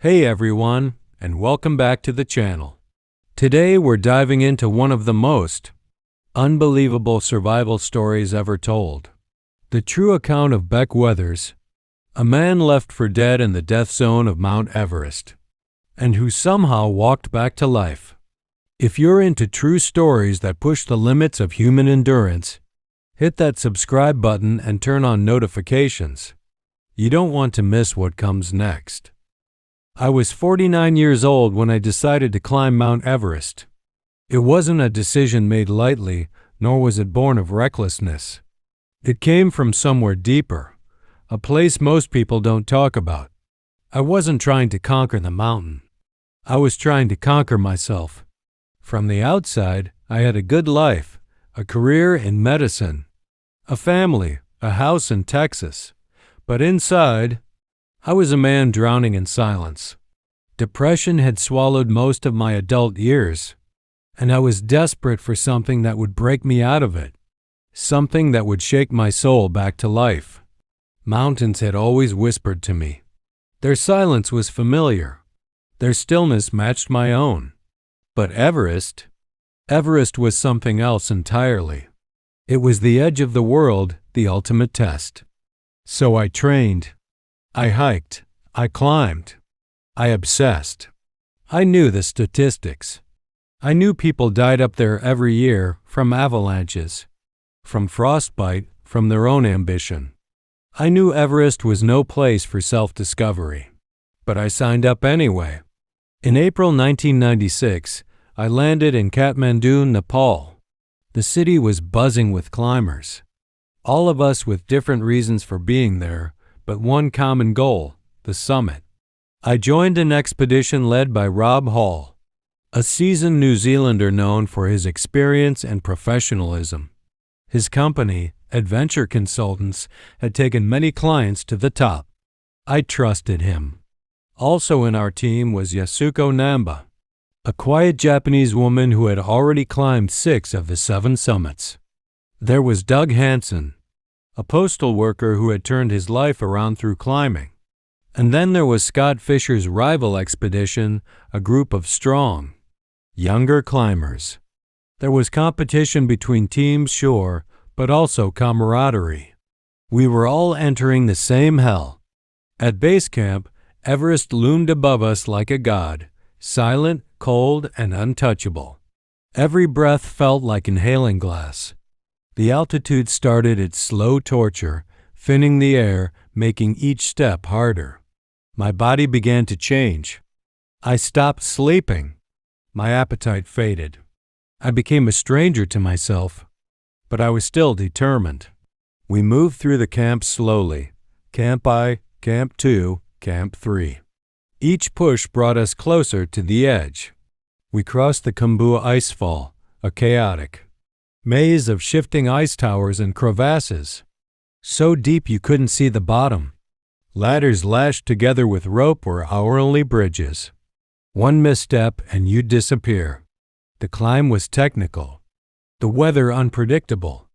Hey everyone, and welcome back to the channel. Today we're diving into one of the most unbelievable survival stories ever told. The true account of Beck Weathers, a man left for dead in the death zone of Mount Everest, and who somehow walked back to life. If you're into true stories that push the limits of human endurance, hit that subscribe button and turn on notifications. You don't want to miss what comes next. I was 49 years old when I decided to climb Mount Everest. It wasn't a decision made lightly, nor was it born of recklessness. It came from somewhere deeper, a place most people don't talk about. I wasn't trying to conquer the mountain. I was trying to conquer myself. From the outside, I had a good life, a career in medicine, a family, a house in Texas. But inside, I was a man drowning in silence. Depression had swallowed most of my adult years, and I was desperate for something that would break me out of it, something that would shake my soul back to life. Mountains had always whispered to me. Their silence was familiar. Their stillness matched my own. But Everest was something else entirely. It was the edge of the world, the ultimate test. So I trained. I hiked, I climbed, I obsessed. I knew the statistics. I knew people died up there every year from avalanches, from frostbite, from their own ambition. I knew Everest was no place for self-discovery. But I signed up anyway. In April 1996, I landed in Kathmandu, Nepal. The city was buzzing with climbers, all of us with different reasons for being there, but one common goal, the summit. I joined an expedition led by Rob Hall, a seasoned New Zealander known for his experience and professionalism. His company, Adventure Consultants, had taken many clients to the top. I trusted him. Also in our team was Yasuko Namba, a quiet Japanese woman who had already climbed 6 of the 7 summits. There was Doug Hansen, a postal worker who had turned his life around through climbing. And then there was Scott Fisher's rival expedition, a group of strong, younger climbers. There was competition between teams, sure, but also camaraderie. We were all entering the same hell. At base camp, Everest loomed above us like a god, silent, cold, and untouchable. Every breath felt like inhaling glass. The altitude started its slow torture, thinning the air, making each step harder. My body began to change. I stopped sleeping. My appetite faded. I became a stranger to myself, but I was still determined. We moved through the camps slowly. Camp I, Camp 2, Camp 3. Each push brought us closer to the edge. We crossed the Khumbu icefall, a chaotic maze of shifting ice towers and crevasses, so deep you couldn't see the bottom. Ladders lashed together with rope were our only bridges. One misstep and you'd disappear. The climb was technical, the weather unpredictable,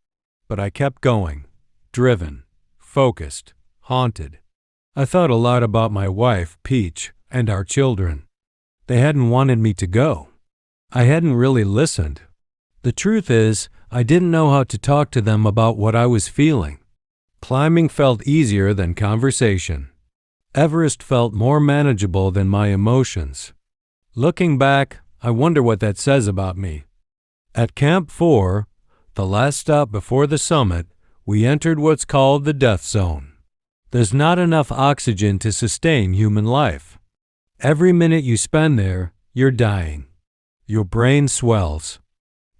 but I kept going, driven, focused, haunted. I thought a lot about my wife, Peach, and our children. They hadn't wanted me to go. I hadn't really listened. The truth is, I didn't know how to talk to them about what I was feeling. Climbing felt easier than conversation. Everest felt more manageable than my emotions. Looking back, I wonder what that says about me. At Camp 4, the last stop before the summit, we entered what's called the death zone. There's not enough oxygen to sustain human life. Every minute you spend there, you're dying. Your brain swells.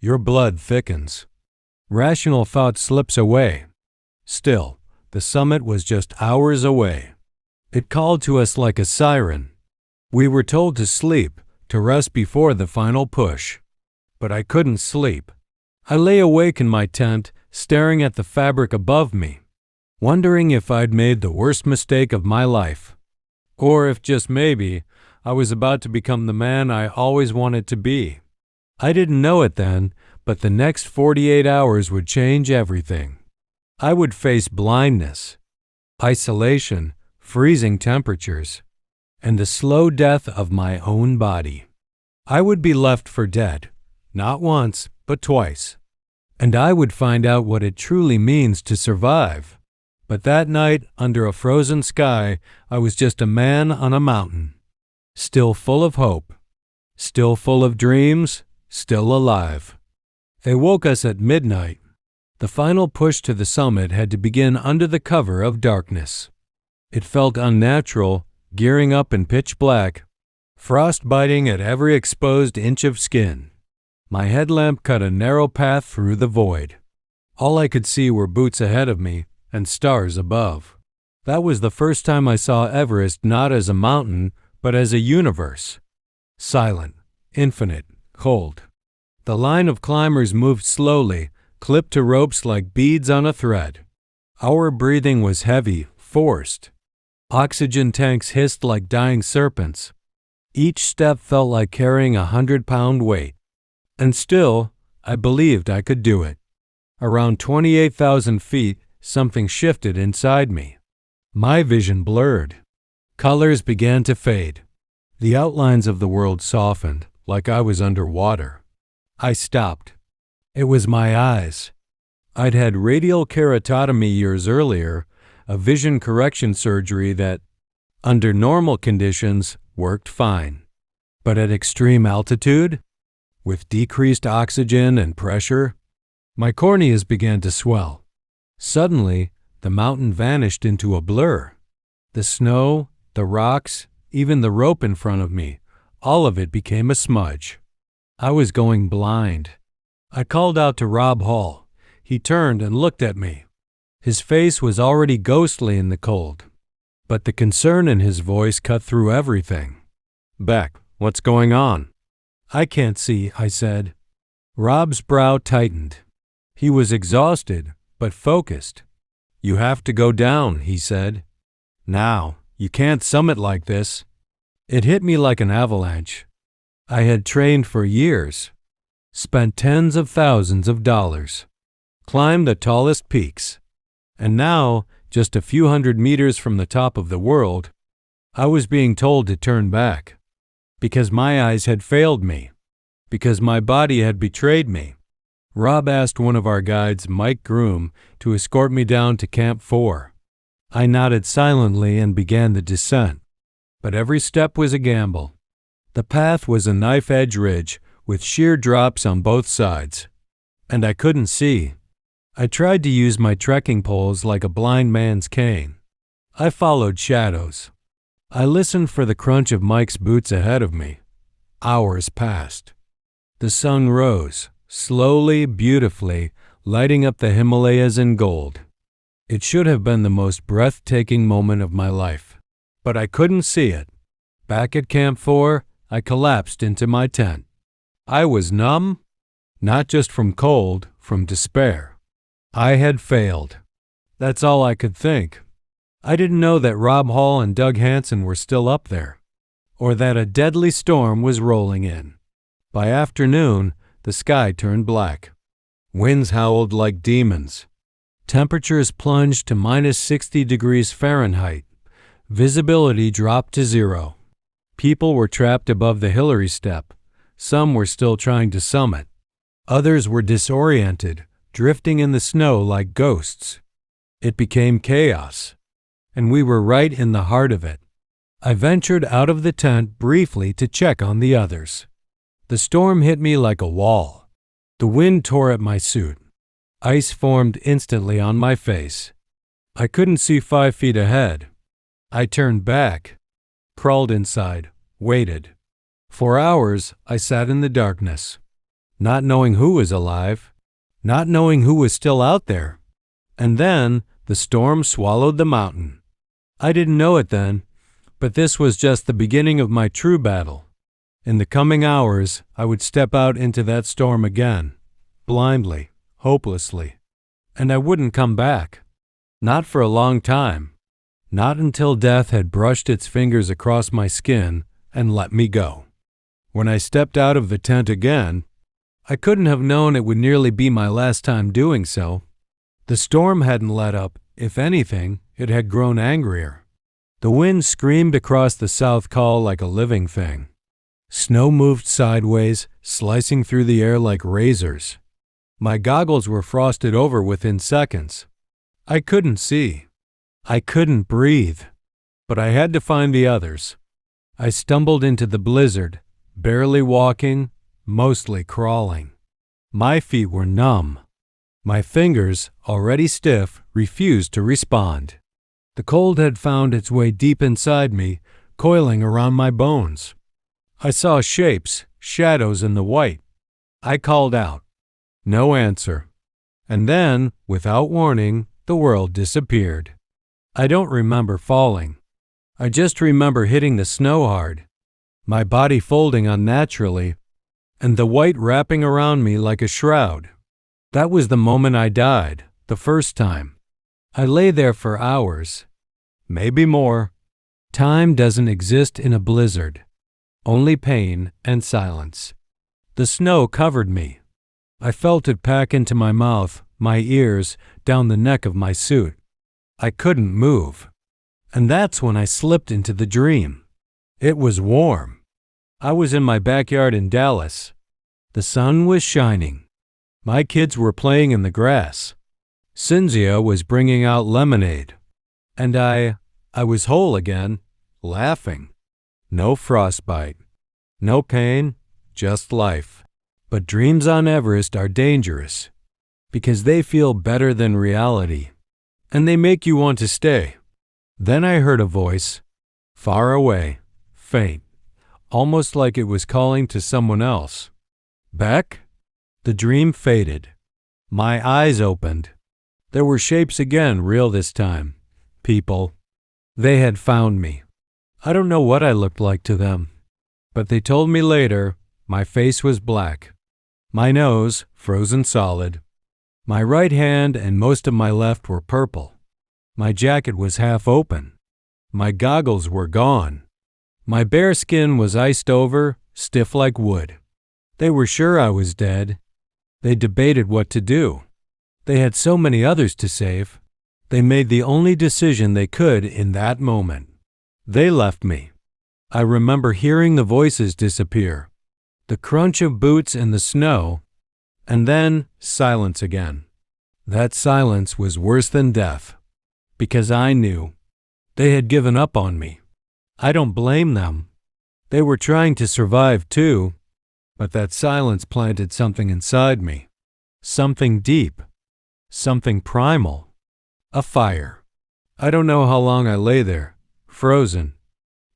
Your blood thickens. Rational thought slips away. Still, the summit was just hours away. It called to us like a siren. We were told to sleep, to rest before the final push. But I couldn't sleep. I lay awake in my tent, staring at the fabric above me, wondering if I'd made the worst mistake of my life. Or if just maybe, I was about to become the man I always wanted to be. I didn't know it then, but the next 48 hours would change everything. I would face blindness, isolation, freezing temperatures, and the slow death of my own body. I would be left for dead, not once, but twice. And I would find out what it truly means to survive. But that night, under a frozen sky, I was just a man on a mountain. Still full of hope. Still full of dreams. Still alive. They woke us at midnight. The final push to the summit had to begin under the cover of darkness. It felt unnatural, gearing up in pitch black, frost-biting at every exposed inch of skin. My headlamp cut a narrow path through the void. All I could see were boots ahead of me and stars above. That was the first time I saw Everest not as a mountain, but as a universe. Silent, infinite, cold. The line of climbers moved slowly, clipped to ropes like beads on a thread. Our breathing was heavy, forced. Oxygen tanks hissed like dying serpents. Each step felt like carrying 100-pound weight. And still, I believed I could do it. Around 28,000 feet, something shifted inside me. My vision blurred. Colors began to fade. The outlines of the world softened, like I was underwater. I stopped. It was my eyes. I'd had radial keratotomy years earlier, a vision correction surgery that, under normal conditions, worked fine. But at extreme altitude, with decreased oxygen and pressure, my corneas began to swell. Suddenly, the mountain vanished into a blur. The snow, the rocks, even the rope in front of me, all of it became a smudge. I was going blind. I called out to Rob Hall. He turned and looked at me. His face was already ghostly in the cold, but the concern in his voice cut through everything. "Beck, what's going on?" "I can't see," I said. Rob's brow tightened. He was exhausted, but focused. "You have to go down," he said. "Now, you can't summit like this." It hit me like an avalanche. I had trained for years, spent tens of thousands of dollars, climbed the tallest peaks, and now, just a few hundred meters from the top of the world, I was being told to turn back. Because my eyes had failed me. Because my body had betrayed me. Rob asked one of our guides, Mike Groom, to escort me down to Camp 4. I nodded silently and began the descent. But every step was a gamble. The path was a knife-edge ridge with sheer drops on both sides. And I couldn't see. I tried to use my trekking poles like a blind man's cane. I followed shadows. I listened for the crunch of Mike's boots ahead of me. Hours passed. The sun rose, slowly, beautifully, lighting up the Himalayas in gold. It should have been the most breathtaking moment of my life, but I couldn't see it. Back at Camp 4, I collapsed into my tent. I was numb, not just from cold, from despair. I had failed. That's all I could think. I didn't know that Rob Hall and Doug Hansen were still up there, or that a deadly storm was rolling in. By afternoon, the sky turned black. Winds howled like demons. Temperatures plunged to minus 60 degrees Fahrenheit. Visibility dropped to zero. People were trapped above the Hillary Step. Some were still trying to summit. Others were disoriented, drifting in the snow like ghosts. It became chaos, and we were right in the heart of it. I ventured out of the tent briefly to check on the others. The storm hit me like a wall. The wind tore at my suit. Ice formed instantly on my face. I couldn't see 5 feet ahead. I turned back, crawled inside, waited. For hours, I sat in the darkness, not knowing who was alive, not knowing who was still out there. And then, the storm swallowed the mountain. I didn't know it then, but this was just the beginning of my true battle. In the coming hours, I would step out into that storm again, blindly, hopelessly. And I wouldn't come back. Not for a long time. Not until death had brushed its fingers across my skin and let me go. When I stepped out of the tent again, I couldn't have known it would nearly be my last time doing so. The storm hadn't let up. If anything, it had grown angrier. The wind screamed across the south col like a living thing. Snow moved sideways, slicing through the air like razors. My goggles were frosted over within seconds. I couldn't see. I couldn't breathe. But I had to find the others. I stumbled into the blizzard, barely walking, mostly crawling. My feet were numb. My fingers, already stiff, refused to respond. The cold had found its way deep inside me, coiling around my bones. I saw shapes, shadows in the white. I called out. No answer. And then, without warning, the world disappeared. I don't remember falling. I just remember hitting the snow hard, my body folding unnaturally, and the white wrapping around me like a shroud. That was the moment I died, the first time. I lay there for hours, maybe more. Time doesn't exist in a blizzard. Only pain and silence. The snow covered me. I felt it pack into my mouth, my ears, down the neck of my suit. I couldn't move. And that's when I slipped into the dream. It was warm. I was in my backyard in Dallas. The sun was shining. My kids were playing in the grass. Cynthia was bringing out lemonade. And I was whole again, laughing. No frostbite. No pain, just life. But dreams on Everest are dangerous because they feel better than reality, and they make you want to stay. Then I heard a voice, far away, faint, almost like it was calling to someone else. Beck? The dream faded. My eyes opened. There were shapes again, real this time. People. They had found me. I don't know what I looked like to them, but they told me later my face was black. My nose, frozen solid. My right hand and most of my left were purple. My jacket was half open. My goggles were gone. My bare skin was iced over, stiff like wood. They were sure I was dead. They debated what to do. They had so many others to save. They made the only decision they could in that moment. They left me. I remember hearing the voices disappear, the crunch of boots in the snow, and then silence again. That silence was worse than death, because I knew they had given up on me. I don't blame them. They were trying to survive too, but that silence planted something inside me, something deep, something primal, a fire. I don't know how long I lay there, frozen,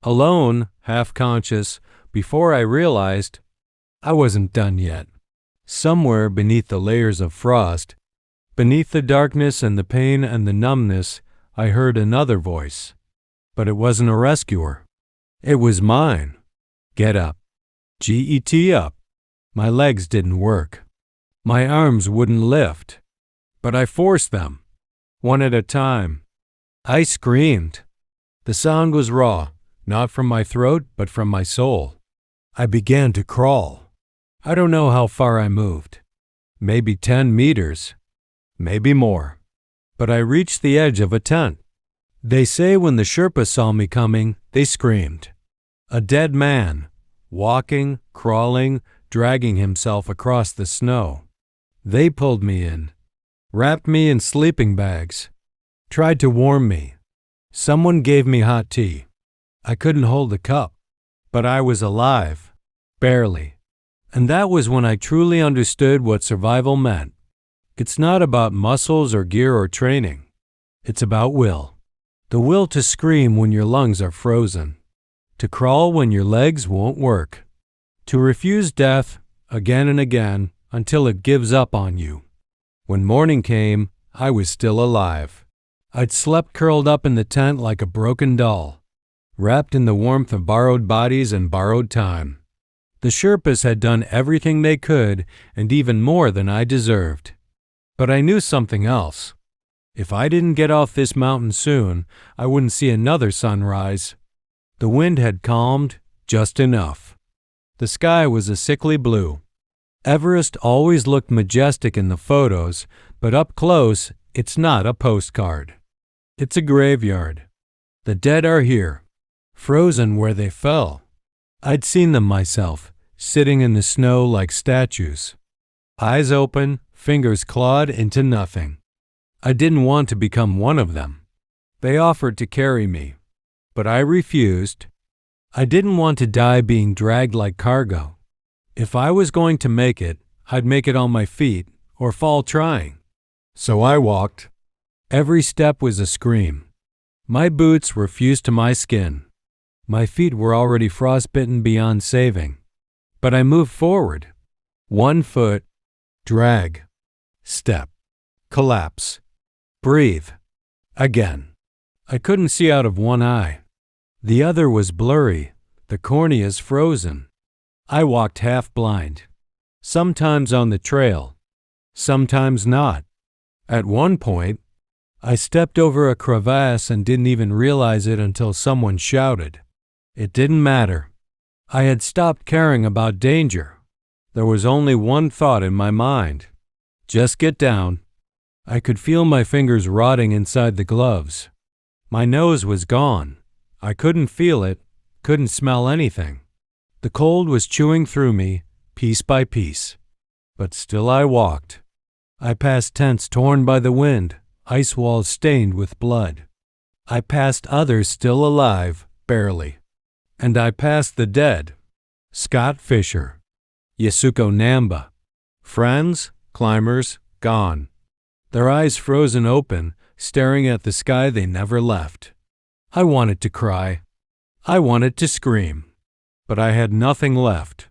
alone, half-conscious, before I realized I wasn't done yet. Somewhere beneath the layers of frost, beneath the darkness and the pain and the numbness, I heard another voice. But it wasn't a rescuer. It was mine. Get up. Get up. My legs didn't work. My arms wouldn't lift. But I forced them, one at a time. I screamed. The sound was raw, not from my throat, but from my soul. I began to crawl. I don't know how far I moved. Maybe 10 meters. Maybe more. But I reached the edge of a tent. They say when the Sherpa saw me coming, they screamed. A dead man, walking, crawling, dragging himself across the snow. They pulled me in, wrapped me in sleeping bags, tried to warm me. Someone gave me hot tea. I couldn't hold the cup, but I was alive, barely. And that was when I truly understood what survival meant. It's not about muscles or gear or training. It's about will. The will to scream when your lungs are frozen, to crawl when your legs won't work, to refuse death again and again until it gives up on you. When morning came, I was still alive. I'd slept curled up in the tent like a broken doll, wrapped in the warmth of borrowed bodies and borrowed time. The Sherpas had done everything they could and even more than I deserved. But I knew something else. If I didn't get off this mountain soon, I wouldn't see another sunrise. The wind had calmed just enough. The sky was a sickly blue. Everest always looked majestic in the photos, but up close, it's not a postcard. It's a graveyard. The dead are here, frozen where they fell. I'd seen them myself, sitting in the snow like statues. Eyes open, fingers clawed into nothing. I didn't want to become one of them. They offered to carry me, but I refused. I didn't want to die being dragged like cargo. If I was going to make it, I'd make it on my feet or fall trying. So I walked. Every step was a scream. My boots were fused to my skin. My feet were already frostbitten beyond saving. But I moved forward. 1 foot, drag, step, collapse, breathe, again. I couldn't see out of one eye. The other was blurry, the corneas frozen. I walked half blind, sometimes on the trail, sometimes not. At one point, I stepped over a crevasse and didn't even realize it until someone shouted. It didn't matter. I had stopped caring about danger. There was only one thought in my mind. Just get down. I could feel my fingers rotting inside the gloves. My nose was gone. I couldn't feel it, couldn't smell anything. The cold was chewing through me, piece by piece. But still I walked. I passed tents torn by the wind, ice walls stained with blood. I passed others still alive, barely. And I passed the dead. Scott Fisher, Yasuko Namba. Friends, climbers, gone. Their eyes frozen open, staring at the sky they never left. I wanted to cry. I wanted to scream. But I had nothing left.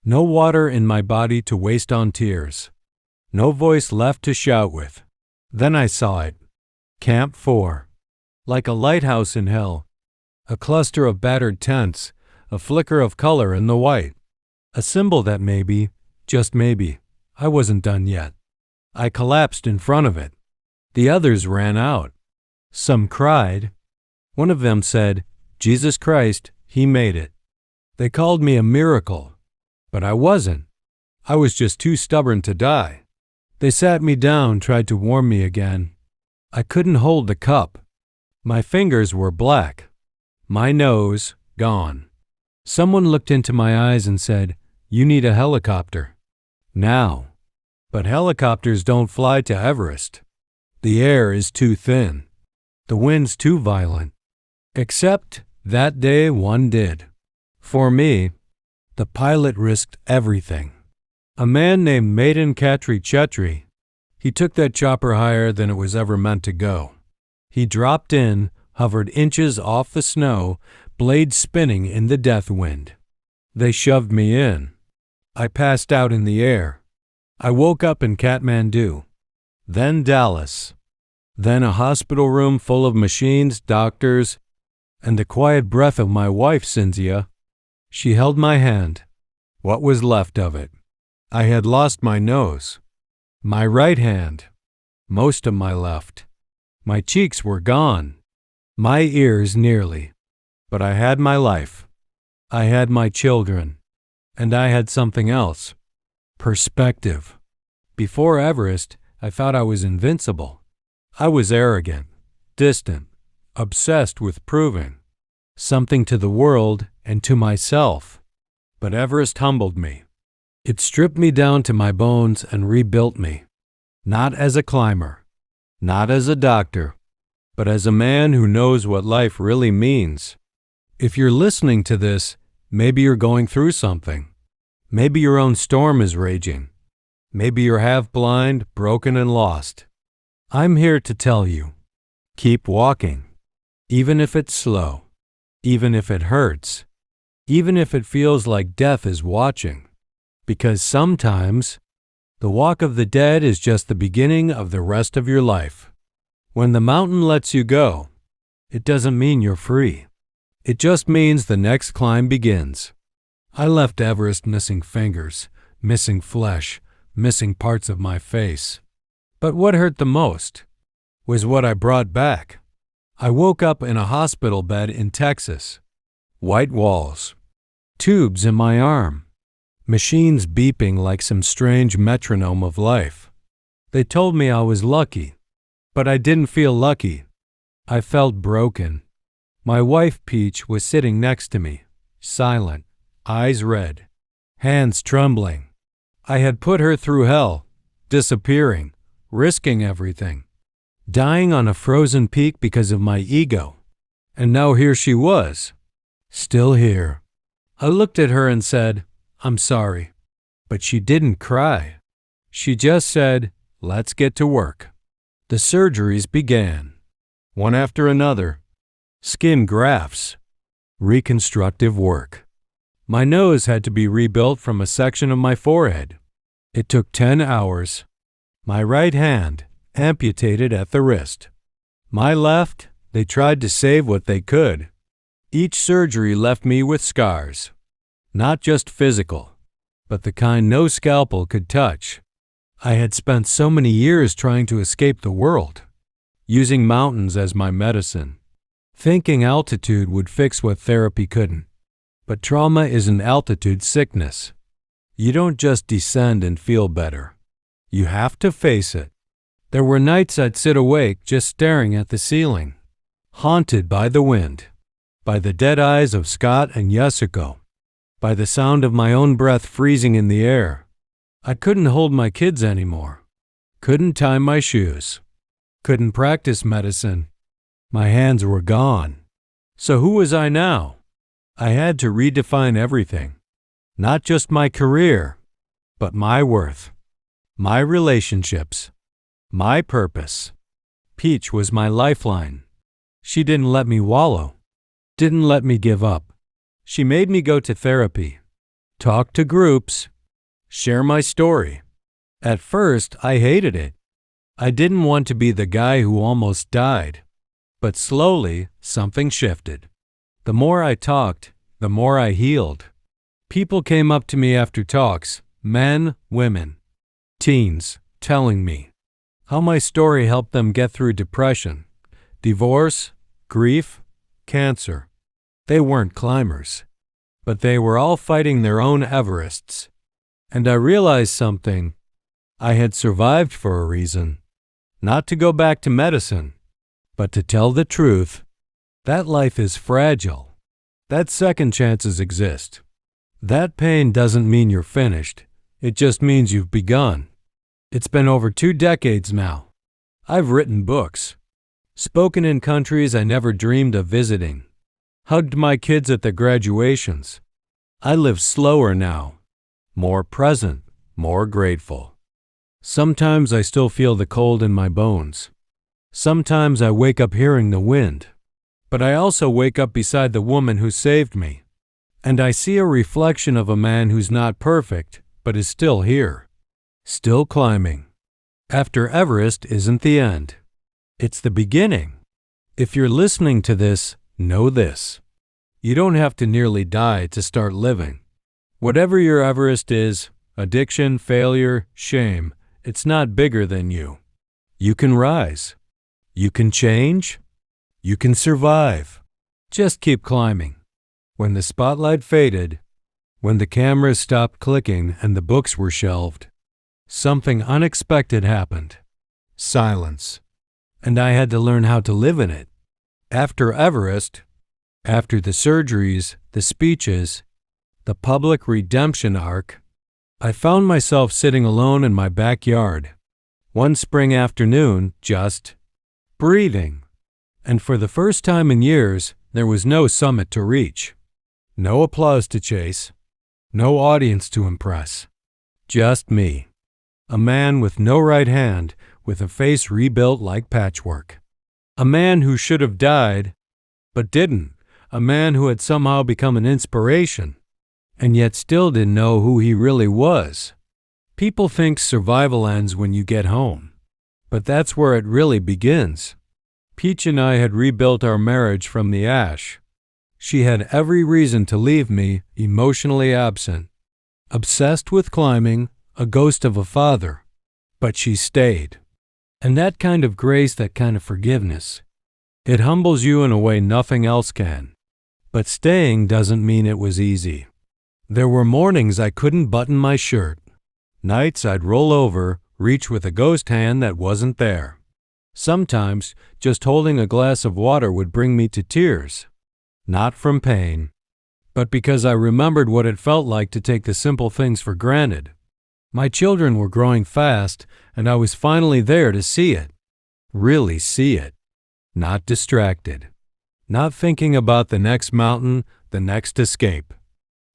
No water in my body to waste on tears. No voice left to shout with. Then I saw it. Camp 4. Like a lighthouse in hell. A cluster of battered tents, a flicker of color in the white. A symbol that maybe, just maybe, I wasn't done yet. I collapsed in front of it. The others ran out. Some cried. One of them said, "Jesus Christ, he made it." They called me a miracle, but I wasn't. I was just too stubborn to die. They sat me down, tried to warm me again. I couldn't hold the cup. My fingers were black. My nose gone. Someone looked into my eyes and said, "You need a helicopter." Now. But helicopters don't fly to Everest. The air is too thin. The wind's too violent. Except that day one did. For me, the pilot risked everything. A man named Maiden Katri Chetri. He took that chopper higher than it was ever meant to go. He dropped in, hovered inches off the snow, blades spinning in the death wind. They shoved me in. I passed out in the air. I woke up in Kathmandu. Then Dallas. Then a hospital room full of machines, doctors, and the quiet breath of my wife, Cynthia. She held my hand. What was left of it? I had lost my nose. My right hand. Most of my left. My cheeks were gone. My ears nearly. But I had my life. I had my children. And I had something else. Perspective. Before Everest, I thought I was invincible. I was arrogant, distant, obsessed with proving something to the world and to myself. But Everest humbled me. It stripped me down to my bones and rebuilt me. Not as a climber, not as a doctor, but as a man who knows what life really means. If you're listening to this, maybe you're going through something. Maybe your own storm is raging. Maybe you're half blind, broken, and lost. I'm here to tell you, keep walking. Even if it's slow. Even if it hurts. Even if it feels like death is watching. Because sometimes, the walk of the dead is just the beginning of the rest of your life. When the mountain lets you go, it doesn't mean you're free. It just means the next climb begins. I left Everest missing fingers, missing flesh, missing parts of my face. But what hurt the most was what I brought back. I woke up in a hospital bed in Texas. White walls. Tubes in my arm. Machines beeping like some strange metronome of life. They told me I was lucky. But I didn't feel lucky. I felt broken. My wife, Peach, was sitting next to me, silent, eyes red, hands trembling. I had put her through hell, disappearing, risking everything, dying on a frozen peak because of my ego. And now here she was, still here. I looked at her and said, "I'm sorry." But she didn't cry. She just said, "Let's get to work." The surgeries began, one after another. Skin grafts, reconstructive work. My nose had to be rebuilt from a section of my forehead. It took 10 hours. My right hand, amputated at the wrist. My left, they tried to save what they could. Each surgery left me with scars. Not just physical, but the kind no scalpel could touch. I had spent so many years trying to escape the world, using mountains as my medicine, thinking altitude would fix what therapy couldn't. But trauma is an altitude sickness. You don't just descend and feel better. You have to face it. There were nights I'd sit awake just staring at the ceiling, haunted by the wind, by the dead eyes of Scott and Yasuko, by the sound of my own breath freezing in the air. I couldn't hold my kids anymore, couldn't tie my shoes, couldn't practice medicine. My hands were gone. So who was I now? I had to redefine everything, not just my career, but my worth, my relationships, my purpose. Peach was my lifeline. She didn't let me wallow, didn't let me give up. She made me go to therapy, talk to groups, share my story. At first, I hated it. I didn't want to be the guy who almost died. But slowly, something shifted. The more I talked, the more I healed. People came up to me after talks, men, women, teens, telling me how my story helped them get through depression, divorce, grief, cancer. They weren't climbers, but they were all fighting their own Everests. And I realized something. I had survived for a reason. Not to go back to medicine, but to tell the truth. That life is fragile. That second chances exist. That pain doesn't mean you're finished. It just means you've begun. It's been over 2 decades now. I've written books, spoken in countries I never dreamed of visiting, hugged my kids at their graduations. I live slower now, more present, more grateful. Sometimes I still feel the cold in my bones. Sometimes I wake up hearing the wind. But I also wake up beside the woman who saved me. And I see a reflection of a man who's not perfect, but is still here, still climbing. After Everest isn't the end. It's the beginning. If you're listening to this, know this. You don't have to nearly die to start living. Whatever your Everest is, addiction, failure, shame, it's not bigger than you. You can rise. You can change. You can survive. Just keep climbing. When the spotlight faded, when the cameras stopped clicking and the books were shelved, something unexpected happened. Silence. And I had to learn how to live in it. After Everest, after the surgeries, the speeches, the public redemption arc, I found myself sitting alone in my backyard, one spring afternoon, just breathing. And for the first time in years, there was no summit to reach, no applause to chase, no audience to impress. Just me, a man with no right hand, with a face rebuilt like patchwork. A man who should have died, but didn't. A man who had somehow become an inspiration, and yet still didn't know who he really was. People think survival ends when you get home, but that's where it really begins. Peach and I had rebuilt our marriage from the ash. She had every reason to leave me emotionally absent, obsessed with climbing, a ghost of a father, but she stayed. And that kind of grace, that kind of forgiveness, it humbles you in a way nothing else can. But staying doesn't mean it was easy. There were mornings I couldn't button my shirt, nights I'd roll over, reach with a ghost hand that wasn't there. Sometimes just holding a glass of water would bring me to tears. not from pain, but because I remembered what it felt like to take the simple things for granted. My children were growing fast, and I was finally there to see it. Really see it. Not distracted. Not thinking about the next mountain, the next escape.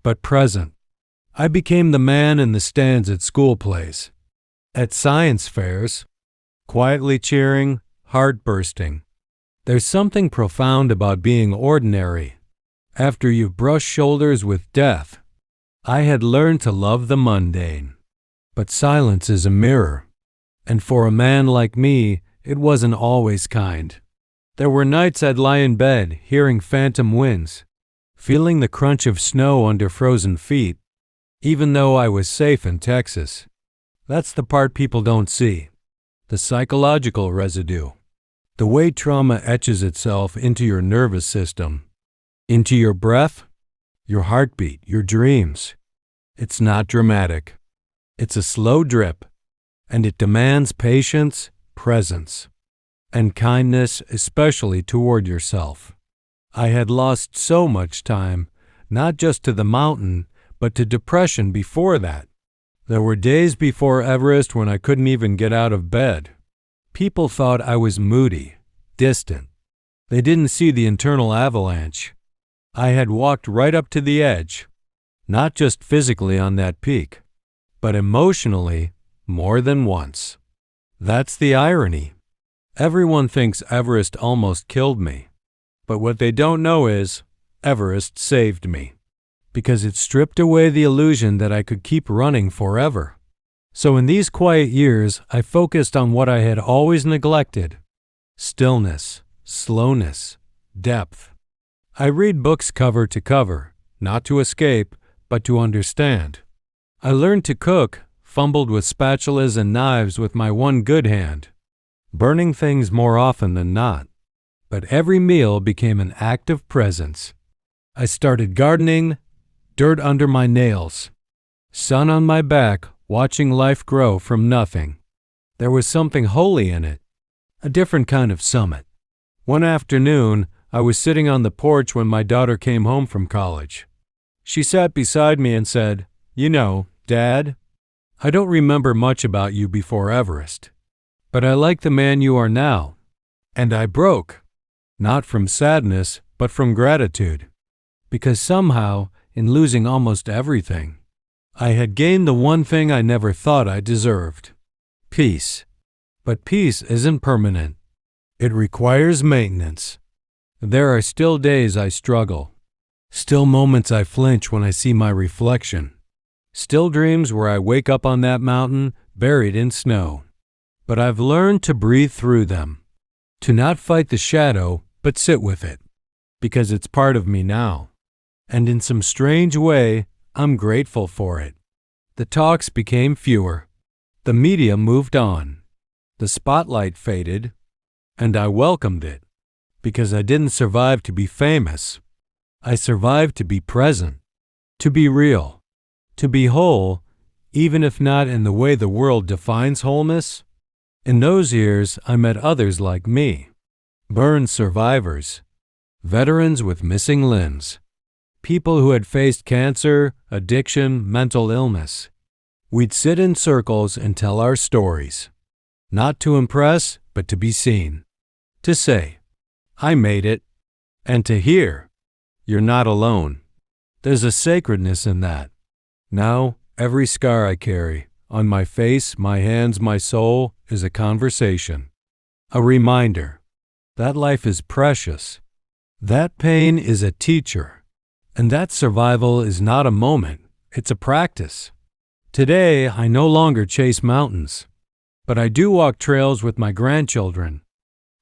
But present. I became the man in the stands at school plays. At science fairs. Quietly cheering, heart bursting. There's something profound about being ordinary. After you've brushed shoulders with death, I had learned to love the mundane. But silence is a mirror. And for a man like me, it wasn't always kind. There were nights I'd lie in bed, hearing phantom winds, feeling the crunch of snow under frozen feet, even though I was safe in Texas. That's the part people don't see. The psychological residue. The way trauma etches itself into your nervous system, into your breath, your heartbeat, your dreams. It's not dramatic. It's a slow drip, and it demands patience, presence, and kindness, especially toward yourself. I had lost so much time, not just to the mountain, but to depression before that. There were days before Everest when I couldn't even get out of bed. People thought I was moody, distant. They didn't see the internal avalanche. I had walked right up to the edge, not just physically on that peak, but emotionally more than once. That's the irony. Everyone thinks Everest almost killed me, but what they don't know is Everest saved me, because it stripped away the illusion that I could keep running forever. So in these quiet years, I focused on what I had always neglected: stillness, slowness, depth. I read books cover to cover, not to escape, but to understand. I learned to cook, fumbled with spatulas and knives with my one good hand, burning things more often than not. But every meal became an act of presence. I started gardening, dirt under my nails, sun on my back, watching life grow from nothing. There was something holy in it, a different kind of summit. One afternoon, I was sitting on the porch when my daughter came home from college. She sat beside me and said, "You know, Dad, I don't remember much about you before Everest, but I like the man you are now." And I broke, not from sadness, but from gratitude, because somehow, in losing almost everything, I had gained the one thing I never thought I deserved: peace. But peace isn't permanent. It requires maintenance. There are still days I struggle, still moments I flinch when I see my reflection, still dreams where I wake up on that mountain buried in snow. But I've learned to breathe through them, to not fight the shadow, but sit with it, because it's part of me now. And in some strange way, I'm grateful for it. The talks became fewer. The media moved on. The spotlight faded, and I welcomed it, because I didn't survive to be famous. I survived to be present, to be real, to be whole, even if not in the way the world defines wholeness. In those years, I met others like me, burn survivors, veterans with missing limbs, people who had faced cancer, addiction, mental illness. We'd sit in circles and tell our stories, not to impress, but to be seen, to say, "I made it," and to hear, "You're not alone." There's a sacredness in that. Now, every scar I carry, on my face, my hands, my soul, is a conversation, a reminder that life is precious, that pain is a teacher, and that survival is not a moment, it's a practice. Today, I no longer chase mountains, but I do walk trails with my grandchildren.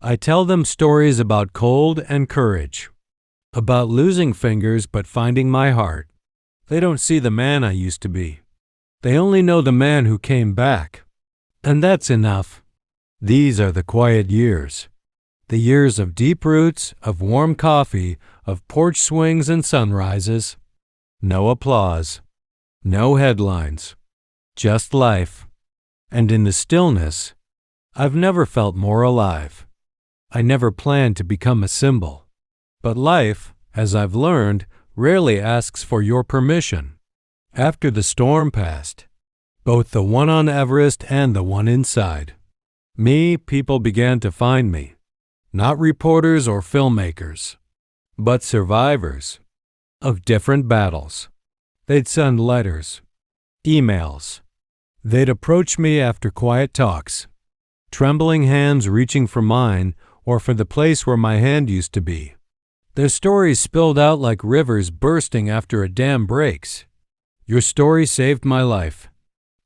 I tell them stories about cold and courage, about losing fingers but finding my heart. They don't see the man I used to be. They only know the man who came back. And that's enough. These are the quiet years. The years of deep roots, of warm coffee, of porch swings and sunrises. No applause. No headlines. Just life. And in the stillness, I've never felt more alive. I never planned to become a symbol. But life, as I've learned, rarely asks for your permission. After the storm passed, both the one on Everest and the one inside, people began to find me. Not reporters or filmmakers, but survivors of different battles. They'd send letters, emails. They'd approach me after quiet talks, trembling hands reaching for mine or for the place where my hand used to be. Their stories spilled out like rivers bursting after a dam breaks. Your story saved my life.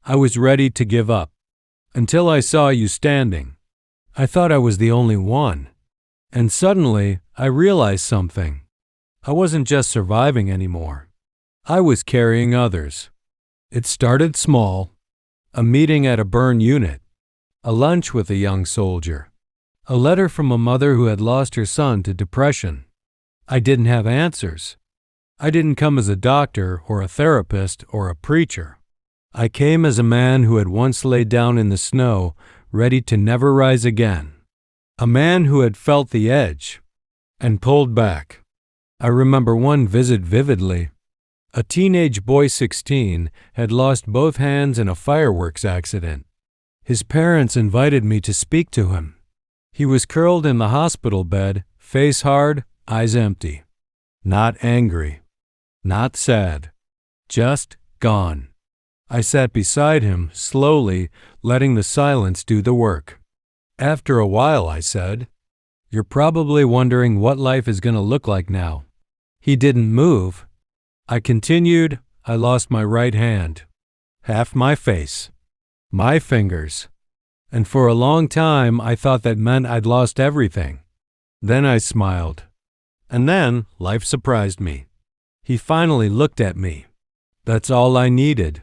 I was ready to give up until I saw you standing. I thought I was the only one. And suddenly, I realized something. I wasn't just surviving anymore. I was carrying others. It started small. A meeting at a burn unit. A lunch with a young soldier. A letter from a mother who had lost her son to depression. I didn't have answers. I didn't come as a doctor or a therapist or a preacher. I came as a man who had once laid down in the snow, ready to never rise again. A man who had felt the edge and pulled back. I remember one visit vividly. A teenage boy 16 had lost both hands in a fireworks accident. His parents invited me to speak to him. He was curled in the hospital bed, face hard, eyes empty. Not angry. Not sad. Just gone. I sat beside him, slowly, letting the silence do the work. After a while, I said, "You're probably wondering what life is going to look like now." He didn't move. I continued. I lost my right hand, half my face, my fingers, and for a long time I thought that meant I'd lost everything. Then I smiled. And then life surprised me. He finally looked at me. That's all I needed.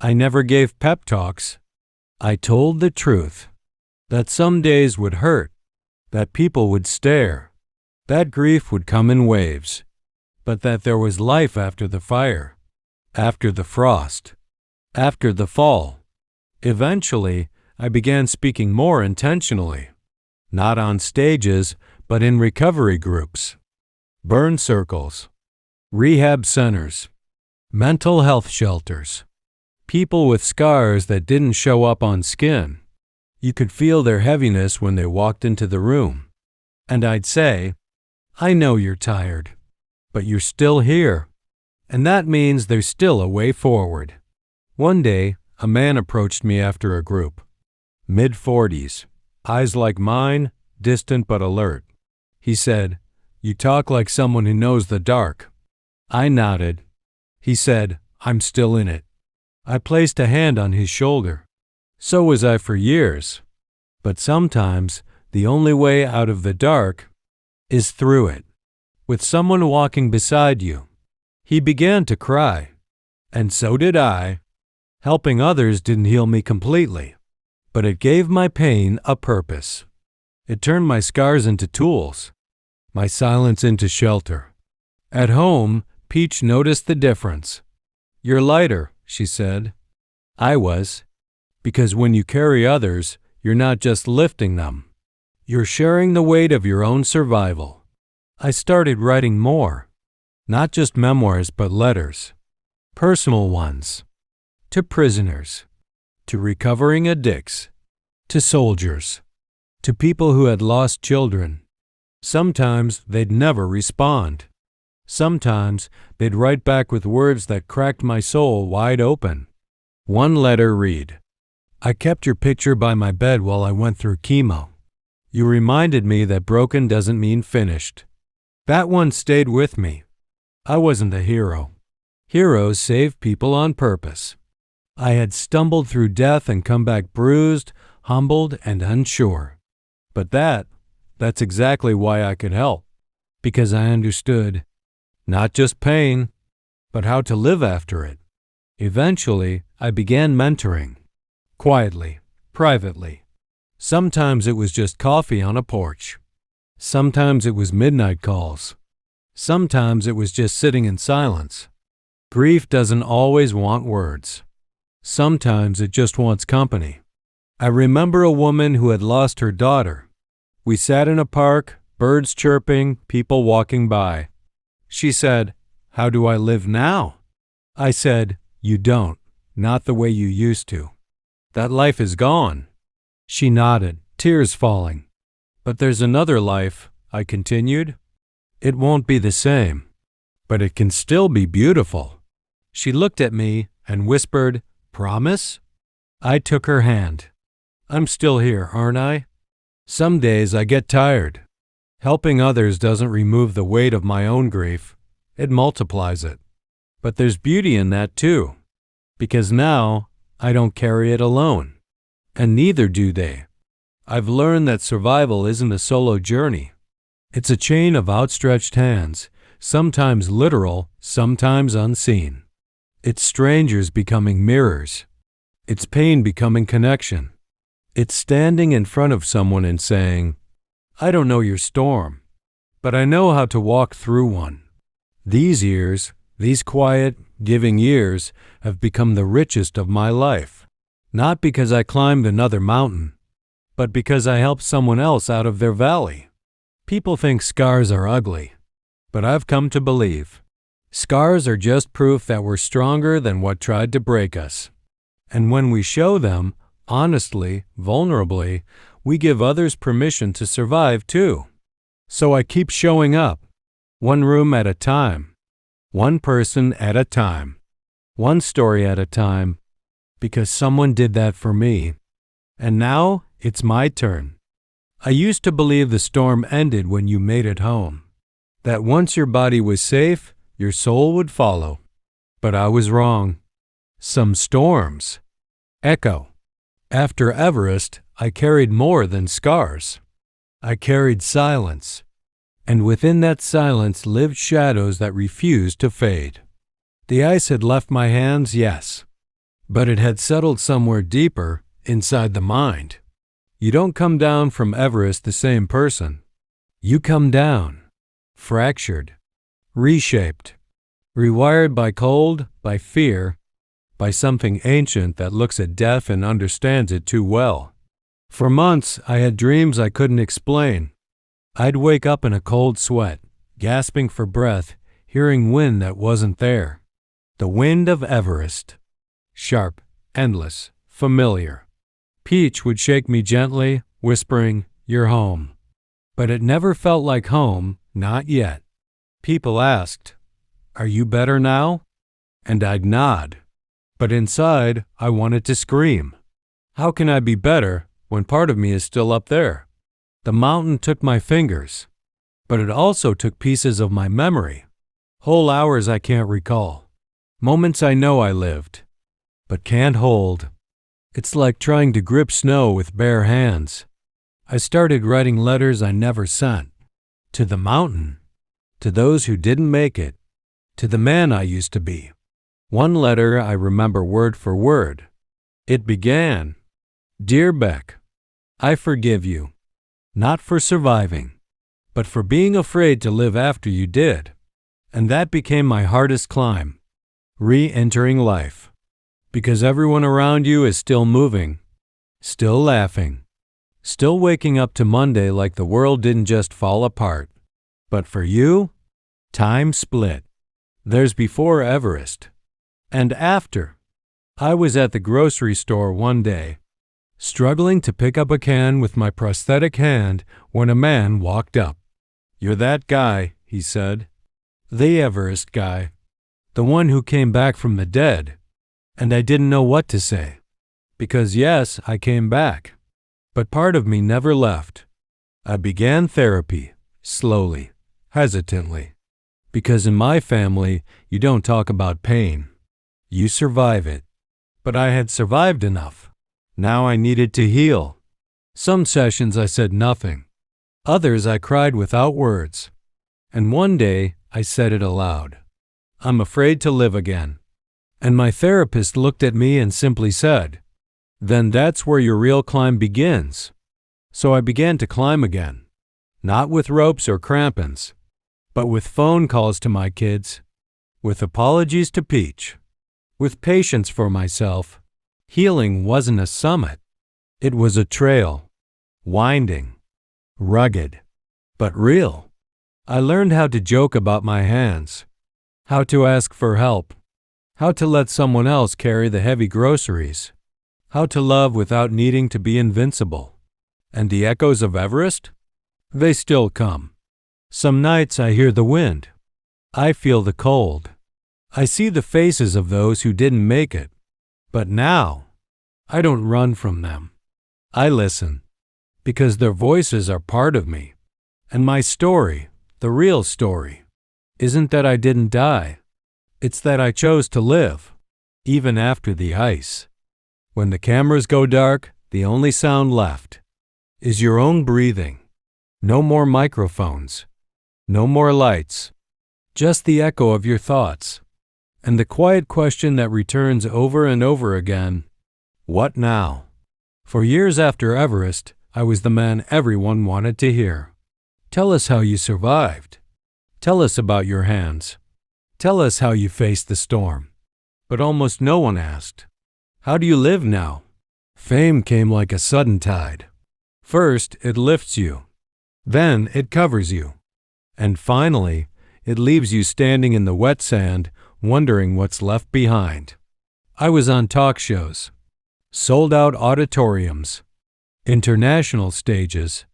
I never gave pep talks. I told the truth. That some days would hurt, that people would stare, that grief would come in waves, but that there was life after the fire, after the frost, after the fall. Eventually, I began speaking more intentionally, not on stages, but in recovery groups, burn circles, rehab centers, mental health shelters, people with scars that didn't show up on skin. You could feel their heaviness when they walked into the room. And I'd say, "I know you're tired, but you're still here. And that means there's still a way forward." One day, a man approached me after a group. Mid-40s, eyes like mine, distant but alert. He said, "You talk like someone who knows the dark." I nodded. He said, "I'm still in it." I placed a hand on his shoulder. So was I for years. But sometimes the only way out of the dark is through it, with someone walking beside you. He began to cry, and so did I. Helping others didn't heal me completely, but it gave my pain a purpose. It turned my scars into tools, my silence into shelter. At home, Peach noticed the difference. "You're lighter," she said. I was. Because when you carry others, you're not just lifting them. You're sharing the weight of your own survival. I started writing more. Not just memoirs, but letters. Personal ones. To prisoners. To recovering addicts. To soldiers. To people who had lost children. Sometimes they'd never respond. Sometimes they'd write back with words that cracked my soul wide open. One letter read, "I kept your picture by my bed while I went through chemo. You reminded me that broken doesn't mean finished." That one stayed with me. I wasn't a hero. Heroes save people on purpose. I had stumbled through death and come back bruised, humbled, and unsure. But that's exactly why I could help. Because I understood not just pain, but how to live after it. Eventually, I began mentoring. Quietly, privately. Sometimes it was just coffee on a porch. Sometimes it was midnight calls. Sometimes it was just sitting in silence. Grief doesn't always want words. Sometimes it just wants company. I remember a woman who had lost her daughter. We sat in a park, birds chirping, people walking by. She said, "How do I live now?" I said, "You don't, not the way you used to. That life is gone." She nodded, tears falling. "But there's another life," I continued. "It won't be the same, but it can still be beautiful." She looked at me and whispered, "Promise?" I took her hand. "I'm still here, aren't I? Some days I get tired. Helping others doesn't remove the weight of my own grief. It multiplies it. But there's beauty in that too, because now I don't carry it alone, and neither do they. I've learned that survival isn't a solo journey. It's a chain of outstretched hands, sometimes literal, sometimes unseen. It's strangers becoming mirrors. It's pain becoming connection. It's standing in front of someone and saying, "I don't know your storm, but I know how to walk through one." These years, these quiet, giving years, have become the richest of my life. Not because I climbed another mountain, but because I helped someone else out of their valley. People think scars are ugly, but I've come to believe scars are just proof that we're stronger than what tried to break us. And when we show them, honestly, vulnerably, we give others permission to survive too. So I keep showing up, one room at a time, one person at a time, one story at a time, because someone did that for me. And now it's my turn. I used to believe the storm ended when you made it home, that once your body was safe, your soul would follow. But I was wrong. Some storms echo. After Everest, I carried more than scars. I carried silence, and within that silence lived shadows that refused to fade. The ice had left my hands, yes, but it had settled somewhere deeper inside the mind. You don't come down from Everest the same person. You come down, fractured, reshaped, rewired by cold, by fear, by something ancient that looks at death and understands it too well. For months, I had dreams I couldn't explain. I'd wake up in a cold sweat, gasping for breath, hearing wind that wasn't there. The wind of Everest. Sharp, endless, familiar. Peach would shake me gently, whispering, "You're home." But it never felt like home, not yet. People asked, "Are you better now?" And I'd nod. But inside, I wanted to scream. How can I be better when part of me is still up there? The mountain took my fingers, but it also took pieces of my memory. Whole hours I can't recall. Moments I know I lived, but can't hold. It's like trying to grip snow with bare hands. I started writing letters I never sent. To the mountain. To those who didn't make it. To the man I used to be. One letter I remember word for word. It began, "Dear Beck, I forgive you, not for surviving, but for being afraid to live after you did." And that became my hardest climb, re-entering life. Because everyone around you is still moving, still laughing, still waking up to Monday like the world didn't just fall apart. But for you, time split. There's before Everest. And after. I was at the grocery store one day, struggling to pick up a can with my prosthetic hand when a man walked up. "You're that guy," he said. "The Everest guy. The one who came back from the dead." And I didn't know what to say. Because yes, I came back. But part of me never left. I began therapy, slowly, hesitantly. Because in my family, you don't talk about pain. You survive it. But I had survived enough. Now I needed to heal. Some sessions I said nothing. Others I cried without words. And one day I said it aloud. "I'm afraid to live again." And my therapist looked at me and simply said, "Then that's where your real climb begins." So I began to climb again. Not with ropes or crampons, but with phone calls to my kids, with apologies to Peach, with patience for myself. Healing wasn't a summit. It was a trail, winding, rugged, but real. I learned how to joke about my hands, how to ask for help, how to let someone else carry the heavy groceries, how to love without needing to be invincible. And the echoes of Everest? They still come. Some nights I hear the wind. I feel the cold. I see the faces of those who didn't make it. But now, I don't run from them. I listen, because their voices are part of me. And my story, the real story, isn't that I didn't die. It's that I chose to live, even after the ice. When the cameras go dark, the only sound left is your own breathing. No more microphones. No more lights. Just the echo of your thoughts. And the quiet question that returns over and over again, what now? For years after Everest, I was the man everyone wanted to hear. Tell us how you survived. Tell us about your hands. Tell us how you faced the storm. But almost no one asked, how do you live now? Fame came like a sudden tide. First, it lifts you. Then it covers you. And finally, it leaves you standing in the wet sand, wondering what's left behind. I was on talk shows, sold-out auditoriums, international stages,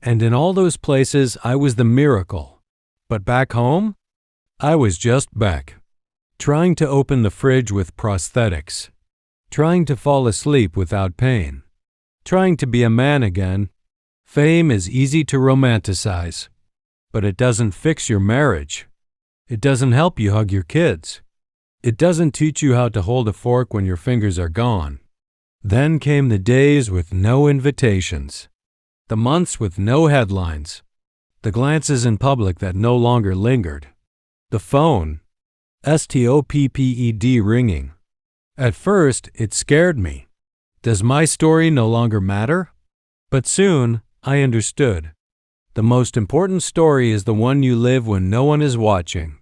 and in all those places I was the miracle. But back home, I was just Beck, trying to open the fridge with prosthetics, trying to fall asleep without pain, trying to be a man again. Fame is easy to romanticize, but it doesn't fix your marriage. It doesn't help you hug your kids. It doesn't teach you how to hold a fork when your fingers are gone. Then came the days with no invitations, the months with no headlines, the glances in public that no longer lingered, the phone, STOPPED ringing. At first, it scared me. Does my story no longer matter? But soon, I understood. The most important story is the one you live when no one is watching.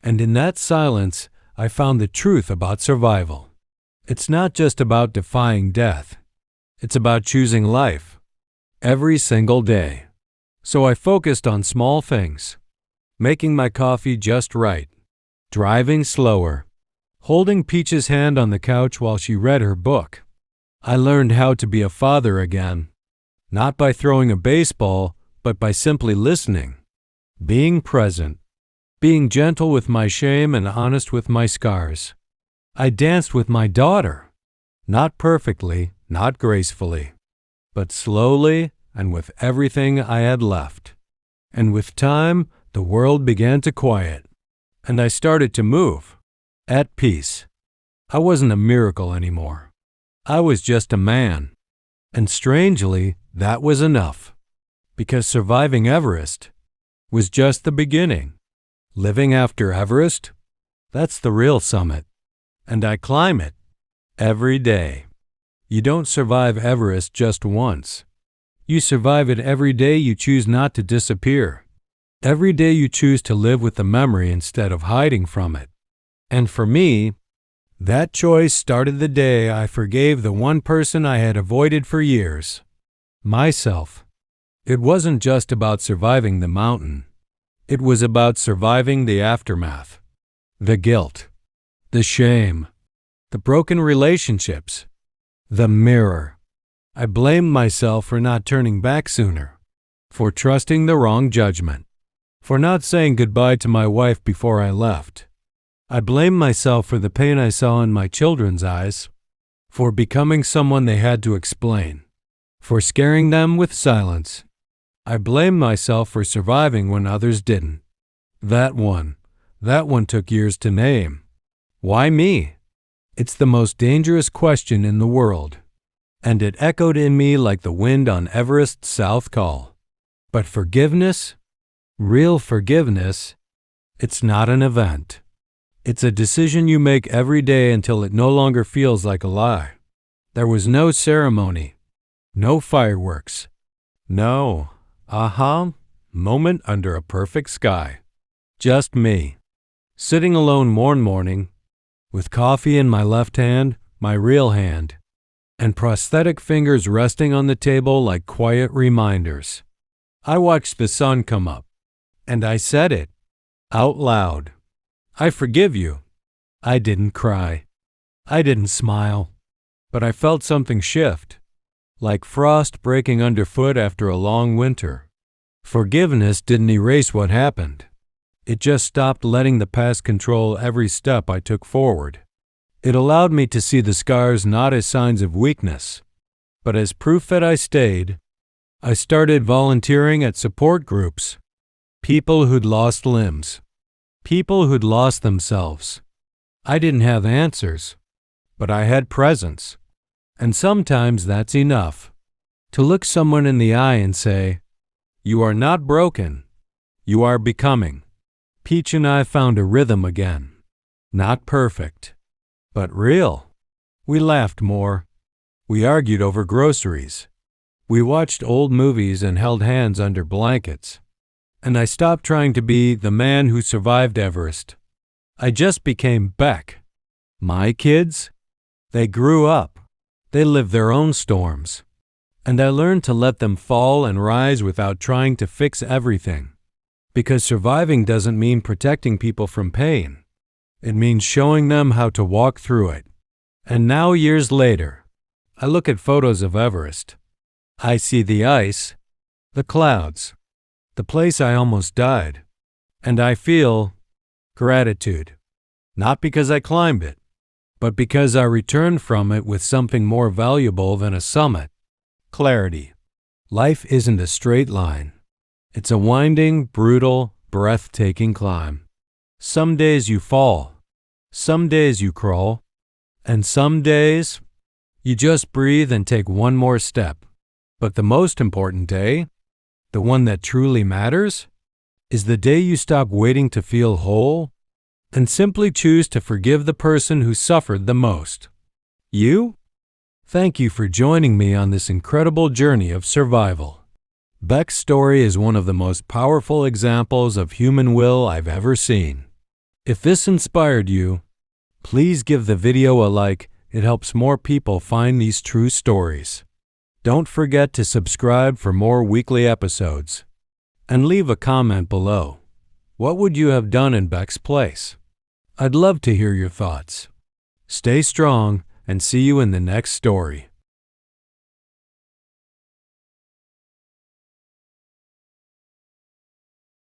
And in that silence, I found the truth about survival. It's not just about defying death. It's about choosing life. Every single day. So I focused on small things. Making my coffee just right. Driving slower. Holding Peach's hand on the couch while she read her book. I learned how to be a father again. Not by throwing a baseball, but by simply listening. Being present. Being gentle with my shame and honest with my scars. I danced with my daughter. Not perfectly, not gracefully, but slowly and with everything I had left. And with time, the world began to quiet, and I started to move. At peace. I wasn't a miracle anymore. I was just a man. And strangely, that was enough. Because surviving Everest was just the beginning. Living after Everest? That's the real summit. And I climb it every day. You don't survive Everest just once. You survive it every day you choose not to disappear. Every day you choose to live with the memory instead of hiding from it. And for me, that choice started the day I forgave the one person I had avoided for years. Myself. It wasn't just about surviving the mountain. It was about surviving the aftermath. The guilt. The shame. The broken relationships. The mirror. I blamed myself for not turning back sooner. For trusting the wrong judgment. For not saying goodbye to my wife before I left. I blamed myself for the pain I saw in my children's eyes. For becoming someone they had to explain. For scaring them with silence. I blamed myself for surviving when others didn't. That one took years to name. Why me? It's the most dangerous question in the world. And it echoed in me like the wind on Everest's south call. But forgiveness? Real forgiveness? It's not an event. It's a decision you make every day until it no longer feels like a lie. There was no ceremony. No fireworks. No aha moment under a perfect sky. Just me, sitting alone one morning, with coffee in my left hand, my real hand, and prosthetic fingers resting on the table like quiet reminders. I watched the sun come up, And I said it out loud. I forgive you. I didn't cry. I didn't smile. But I felt something shift, like frost breaking underfoot after a long winter. Forgiveness didn't erase what happened. It just stopped letting the past control every step I took forward. It allowed me to see the scars not as signs of weakness, but as proof that I stayed. I started volunteering at support groups. People who'd lost limbs. People who'd lost themselves. I didn't have answers, but I had presence. And sometimes that's enough. To look someone in the eye and say, "You are not broken. You are becoming." Peach and I found a rhythm again. Not perfect, but real. We laughed more. We argued over groceries. We watched old movies and held hands under blankets. And I stopped trying to be the man who survived Everest. I just became Beck. My kids? They grew up. They lived their own storms. And I learned to let them fall and rise without trying to fix everything. Because surviving doesn't mean protecting people from pain. It means showing them how to walk through it. And now, years later, I look at photos of Everest. I see the ice, the clouds, the place I almost died, and I feel gratitude. Not because I climbed it, but because I returned from it with something more valuable than a summit. Clarity. Life isn't a straight line. It's a winding, brutal, breathtaking climb. Some days you fall. Some days you crawl. And some days, you just breathe and take one more step. But the most important day, the one that truly matters, is the day you stop waiting to feel whole and simply choose to forgive the person who suffered the most. You? Thank you for joining me on this incredible journey of survival. Beck's story is one of the most powerful examples of human will I've ever seen. If this inspired you, please give the video a like. It helps more people find these true stories. Don't forget to subscribe for more weekly episodes. And leave a comment below. What would you have done in Beck's place? I'd love to hear your thoughts. Stay strong and see you in the next story.